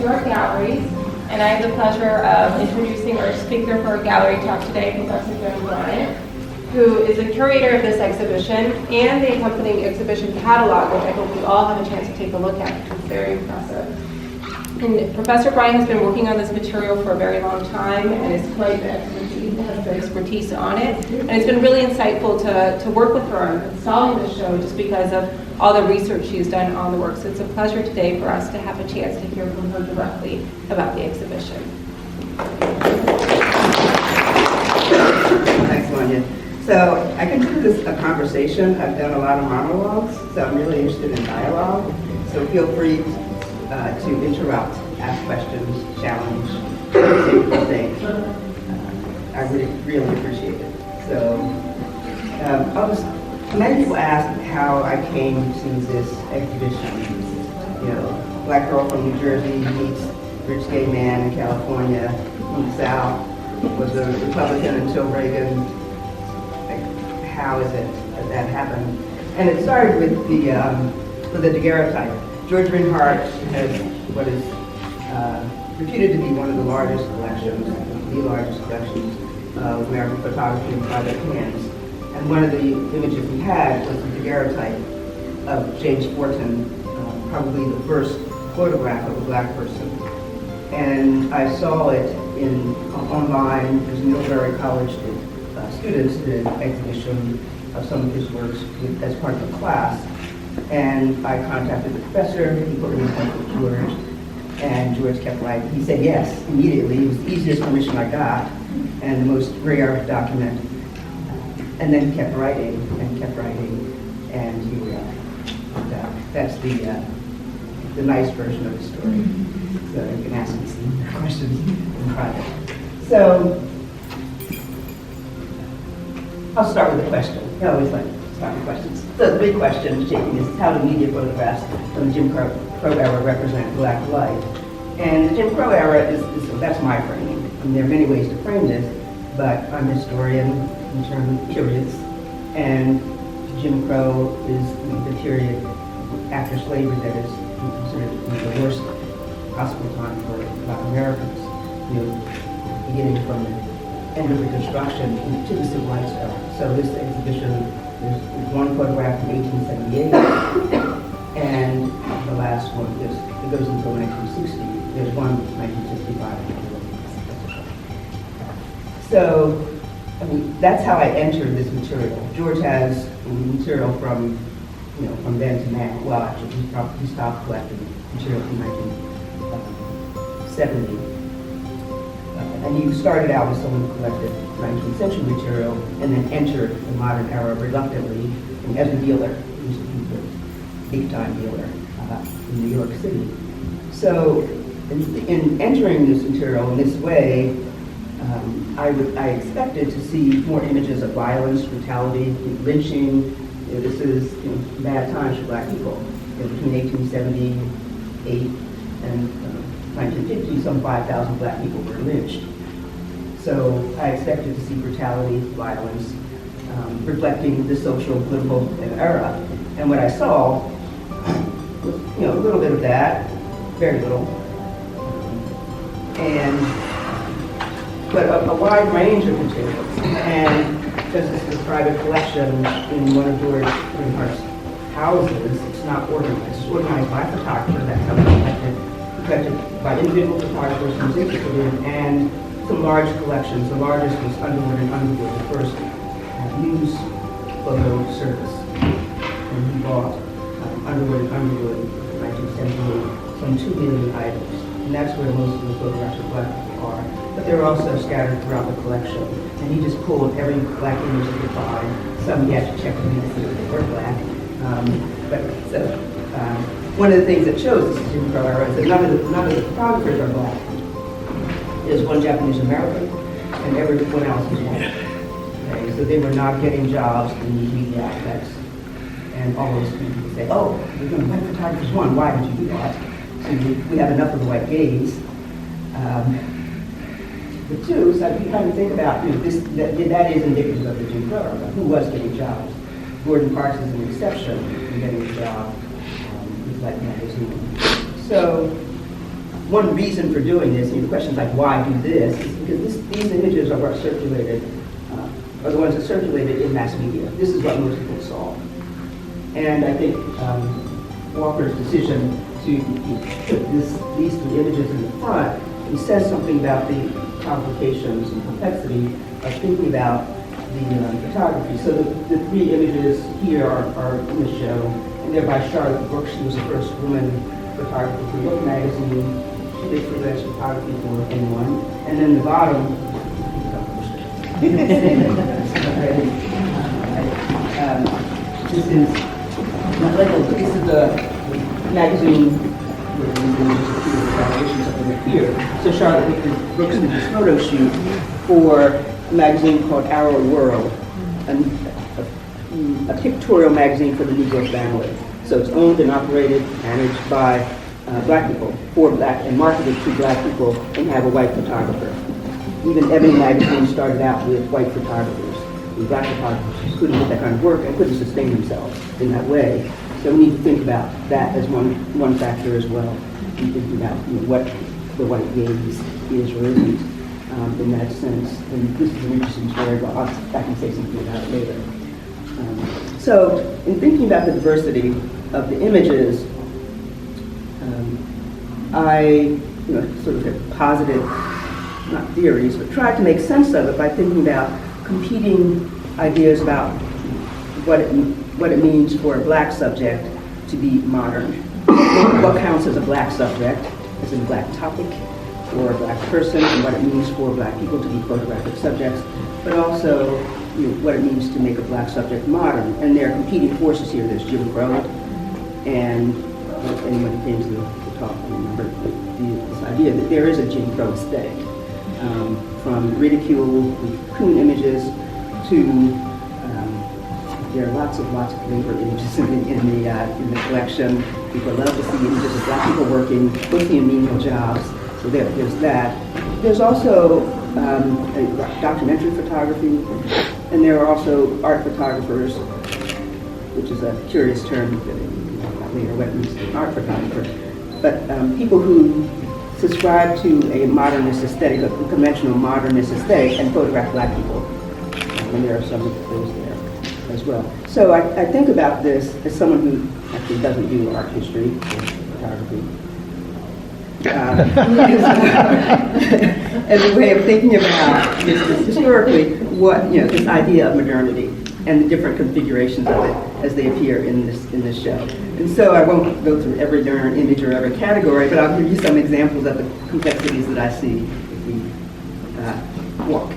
to our galleries. And I have the pleasure of introducing our speaker for our gallery talk today, Professor Joan Bryant, who is the curator of this exhibition and the accompanying exhibition catalog, which I hope we all have a chance to take a look at. It's very impressive. And Professor Bryant has been working on this material for a very long time and is quite the expertise on it. And it's been really insightful to work with her on installing the show just because of all the research she's done on the work. So it's a pleasure today for us to have a chance to hear from her directly about the exhibition. Thanks, Monia. So I consider this a conversation. I've done a lot of monologues, so I'm really interested in dialogue. So feel free to interrupt, ask questions, challenge, say things. I would really appreciate it. So many people ask how I came to this exhibition. You know, black girl from New Jersey meets rich gay man in California, moved south, was a Republican until Reagan. Like, how is it that happened? And it started with the daguerreotype. George Rinehart has what is reputed to be one of the largest collections, the largest collections of American photography in private hands. And one of the images he had was the daguerreotype of James Fortin, probably the first photograph of a black person. And I saw it online. There's a Millbury College students did an exhibition of some of his works as part of the class. And I contacted the professor, he put me in touch with George, and George kept writing. He said yes, immediately. It was the easiest permission I got, and the most rare document. And then he kept writing, and here we are. That's the nice version of the story. So you can ask me some questions in private. So, I'll start with a question. I always like to start with questions. So the big question, Shaking, is how do media photographs from the Jim Crow era represent black life? And the Jim Crow era that's my framing. I mean, there are many ways to frame this, but I'm a historian in terms of periods, and Jim Crow is the period after slavery that is considered the worst possible time for Black Americans, beginning from the end of Reconstruction to the Civil Rights era. So this exhibition, there's one photograph from 1878, and the last one it goes until 1960. There's one 1965. So, I mean, that's how I entered this material. George has material from then to now. Well, actually, he stopped collecting material from 1970. And he started out as someone who collected 19th century material and then entered the modern era reluctantly as a dealer. He was a big-time dealer in New York City. So in entering this material in this way, I expected to see more images of violence, brutality, lynching. This is bad times for black people. Between 1878 and 1950, some 5,000 black people were lynched. So I expected to see brutality, violence, reflecting the social, political era. And what I saw was, a little bit of that, very little, but a wide range of materials. And because this is a private collection in one of George Rinehart's houses, it's not organized. It's organized by photographers. That's how it's collected by individual photographers from Syracuse, and some large collections. The largest was Underwood and Underwood, the first news photo service. And he bought Underwood and Underwood in 1978, some 2 million items. And that's where most of the photographs of black people are. But they're also scattered throughout the collection. And he just pulled every black image he could find. Some he had to check to see if they were black. One of the things that shows this is Jim Crow era is that none of the photographers are black. There's one Japanese American, and everyone else is white. Okay, so they were not getting jobs in these media outlets. And all those people say, "Oh, we're going to white photographers won. Why did you do that?" So we have enough of the white gaze. But two, so if you kind of think about that is indicative of the Jim Crow era. Who was getting jobs? Gordon Parks is an exception in getting a job with Life magazine. So one reason for doing this, and the question's like, why do this? Is because these images are what circulated, are the ones that circulated in mass media. This is what most people saw. And I think Walker's decision to put these three images in the front, he says something about the complications and complexity of thinking about the photography. So the three images here are in the show, and they're by Charlotte Brooks. She was the first woman photographer for Look magazine. She did freelance photography for anyone. And then the bottom, this is the magazine here. So Charlotte Brooks did this photo shoot for a magazine called Our World, a pictorial magazine for the Negro family. So it's owned and operated, managed by black people, for black, and marketed to black people, and have a white photographer. Even Ebony magazine started out with white photographers. The black photographers couldn't get that kind of work and couldn't sustain themselves in that way. So we need to think about that as one factor as well. We think about what the white gaze is or isn't in that sense. And this is an interesting story, but I can say something about it later. So in thinking about the diversity of the images, I sort of had positive, not theories, but tried to make sense of it by thinking about competing ideas about what it means for a black subject to be modern. What counts as a black subject, as a black topic, or a black person, and what it means for black people to be photographic subjects, but also what it means to make a black subject modern. And there are competing forces here. There's Jim Crow, and anyone who came to the talk will remember this idea that there is a Jim Crow aesthetic, from ridicule, coon images, to there are lots of labor images in the collection. People love to see images of black people working, mostly in menial jobs. So there's that. There's also documentary photography, and there are also art photographers, which is a curious term that later what it means to be an art photographer. But people who subscribe to a modernist aesthetic, a conventional modernist aesthetic, and photograph black people. And there are some of those there as well. So I think about this as someone who actually doesn't do art history or photography. As a way of thinking about historically this idea of modernity and the different configurations of it as they appear in this show. And so I won't go through every darn image or every category, but I'll give you some examples of the complexities that I see if we walk.